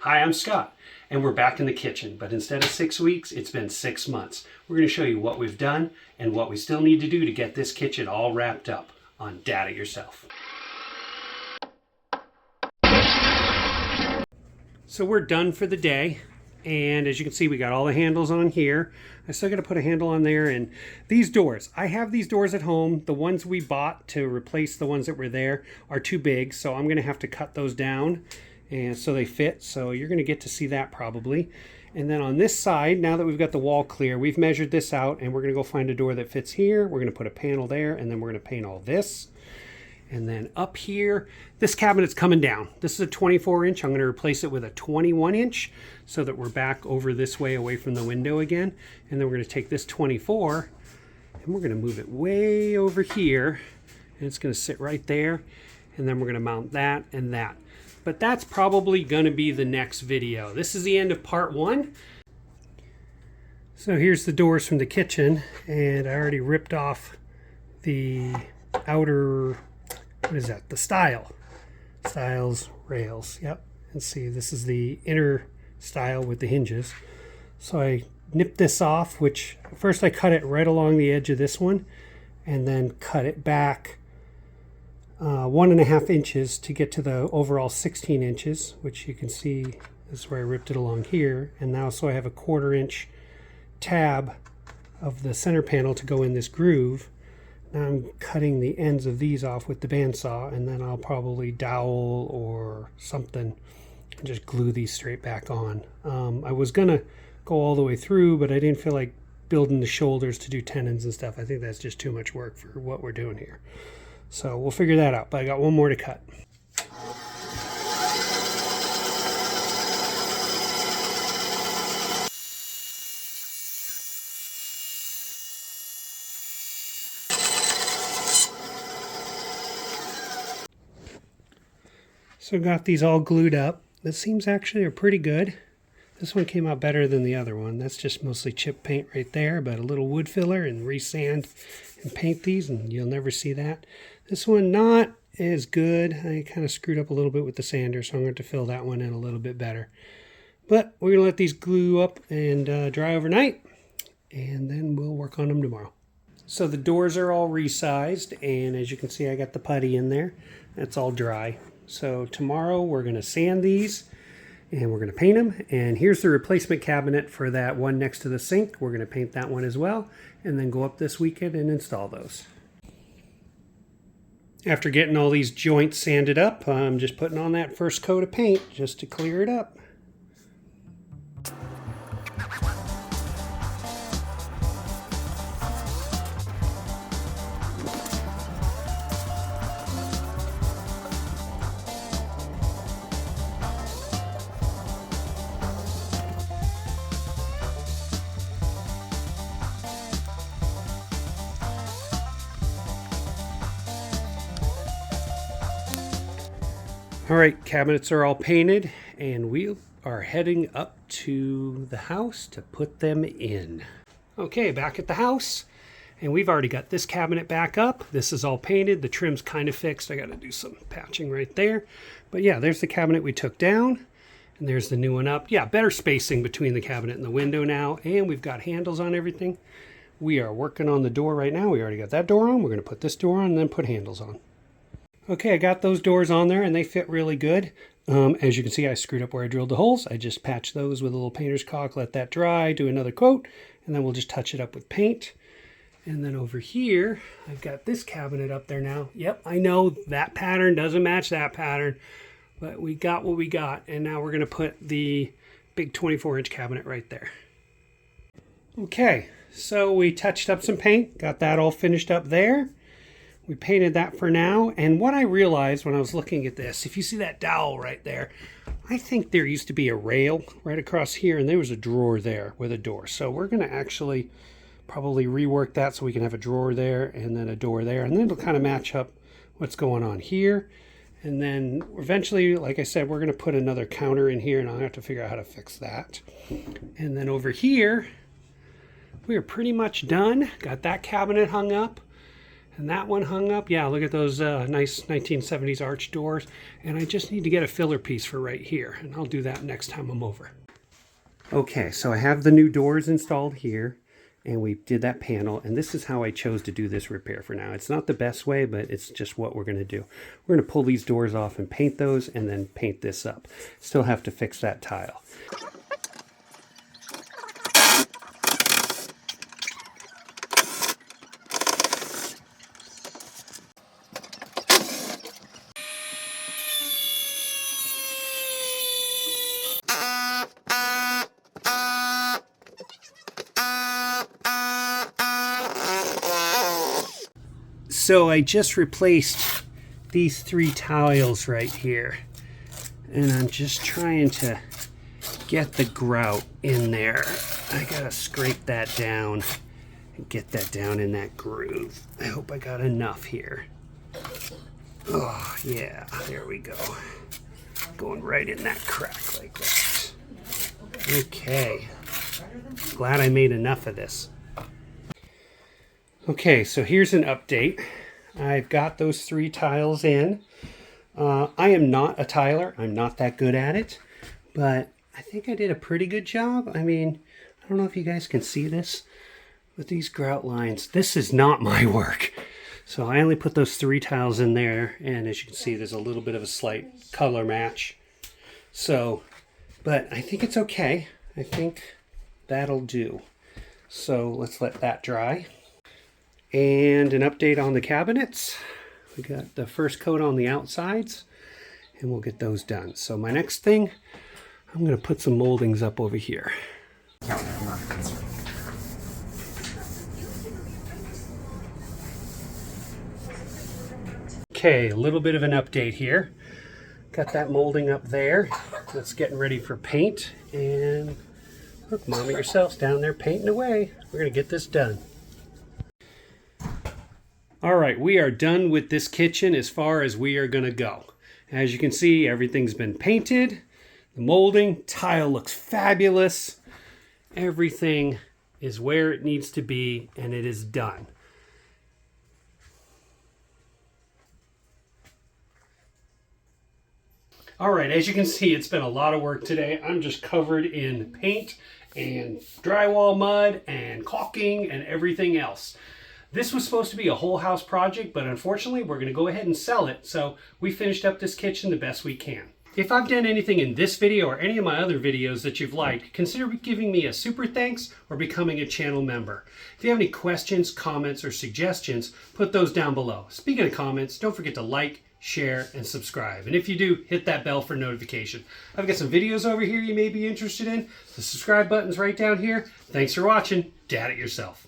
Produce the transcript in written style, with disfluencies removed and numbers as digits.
Hi, I'm Scott, and we're back in the kitchen, but instead of 6 weeks, it's been 6 months. We're going to show you what we've done and what we still need to do to get this kitchen all wrapped up on Dad It Yourself. So we're done for the day, and as you can see, we got all the handles on here. I still got to put a handle on there, and these doors. I have these doors at home. The ones we bought to replace the ones that were there are too big, so I'm going to have to cut those down. And so they fit, so you're going to get to see that probably. And then on this side, now that we've got the wall clear, we've measured this out, and we're going to go find a door that fits here. We're going to put a panel there, and then we're going to paint all this. And then up here, this cabinet's coming down. This is a 24-inch. I'm going to replace it with a 21-inch so that we're back over this way away from the window again. And then we're going to take this 24, and we're going to move it way over here, and it's going to sit right there. And then we're going to mount that and that. But that's probably going to be the next video. This is the end of part 1. So here's the doors from the kitchen, and I already ripped off the outer, what is that? The stiles rails. Yep. And see, this is the inner stile with the hinges. So I nipped this off, which first I cut it right along the edge of this one, and then cut it back 1.5 inches to get to the overall 16 inches, which you can see this is where I ripped it along here. And now, so I have a 1/4 inch tab of the center panel to go in this groove. Now I'm cutting the ends of these off with the bandsaw, and then I'll probably dowel or something and just glue these straight back on. I was gonna go all the way through, but I didn't feel like building the shoulders to do tenons and stuff. I think that's just too much work for what we're doing here. So we'll figure that out, but I got one more to cut. So got these all glued up. This seems actually are pretty good. This one came out better than the other one. That's just mostly chip paint right there, but a little wood filler and resand and paint these, and you'll never see that. This one not as good. I kind of screwed up a little bit with the sander, so I'm going to have to fill that one in a little bit better. But we're going to let these glue up and dry overnight, and then we'll work on them tomorrow. So the doors are all resized, and as you can see, I got the putty in there. That's all dry. So tomorrow we're going to sand these, and we're going to paint them. And here's the replacement cabinet for that one next to the sink. We're going to paint that one as well, and then go up this weekend and install those. After getting all these joints sanded up, I'm just putting on that first coat of paint just to clear it up. All right, cabinets are all painted, and we are heading up to the house to put them in. Okay, back at the house, and we've already got this cabinet back up. This is all painted. The trim's kind of fixed. I got to do some patching right there. But yeah, there's the cabinet we took down, and there's the new one up. Yeah, better spacing between the cabinet and the window now, and we've got handles on everything. We are working on the door right now. We already got that door on. We're going to put this door on and then put handles on. Okay, I got those doors on there, and they fit really good. As you can see, I screwed up where I drilled the holes. I just patched those with a little painter's caulk, let that dry, do another coat, and then we'll just touch it up with paint. And then over here, I've got this cabinet up there now. Yep, I know that pattern doesn't match that pattern, but we got what we got. And now we're going to put the big 24-inch cabinet right there. Okay, so we touched up some paint, got that all finished up there. We painted that for now, and what I realized when I was looking at this, if you see that dowel right there, I think there used to be a rail right across here, and there was a drawer there with a door. So we're going to actually probably rework that so we can have a drawer there and then a door there, and then it'll kind of match up what's going on here. And then eventually, like I said, we're going to put another counter in here, and I'll have to figure out how to fix that. And then over here, we are pretty much done. Got that cabinet hung up. And that one hung up. Yeah, look at those nice 1970s arch doors. And I just need to get a filler piece for right here. And I'll do that next time I'm over. Okay, so I have the new doors installed here. And we did that panel. And this is how I chose to do this repair for now. It's not the best way, but it's just what we're going to do. We're going to pull these doors off and paint those and then paint this up. Still have to fix that tile. So I just replaced these 3 tiles right here, and I'm just trying to get the grout in there. I gotta scrape that down and get that down in that groove. I hope I got enough here. Oh yeah, there we go. Going right in that crack like that. Okay, glad I made enough of this. Okay, so here's an update. I've got those 3 tiles in. I am not a tiler. I'm not that good at it, but I think I did a pretty good job. I mean, I don't know if you guys can see this, but these grout lines, this is not my work. So I only put those 3 tiles in there, and as you can see, there's a little bit of a slight color match. So, but I think it's okay. I think that'll do. So let's let that dry. And an update on the cabinets. We got the first coat on the outsides, and we'll get those done. So my next thing, I'm going to put some moldings up over here. Okay, a little bit of an update here. Got that molding up there. That's getting ready for paint. And look, Mom and yourselves down there painting away. We're going to get this done. All right, we are done with this kitchen as far as we are going to go. As you can see, everything's been painted. The molding, tile looks fabulous. Everything is where it needs to be, and it is done. All right, as you can see, it's been a lot of work today. I'm just covered in paint and drywall mud and caulking and everything else. This was supposed to be a whole house project, but unfortunately we're going to go ahead and sell it. So we finished up this kitchen the best we can. If I've done anything in this video or any of my other videos that you've liked, consider giving me a super thanks or becoming a channel member. If you have any questions, comments, or suggestions, put those down below. Speaking of comments, don't forget to like, share, and subscribe. And if you do, hit that bell for notification. I've got some videos over here you may be interested in. The subscribe button's right down here. Thanks for watching. Dad it yourself.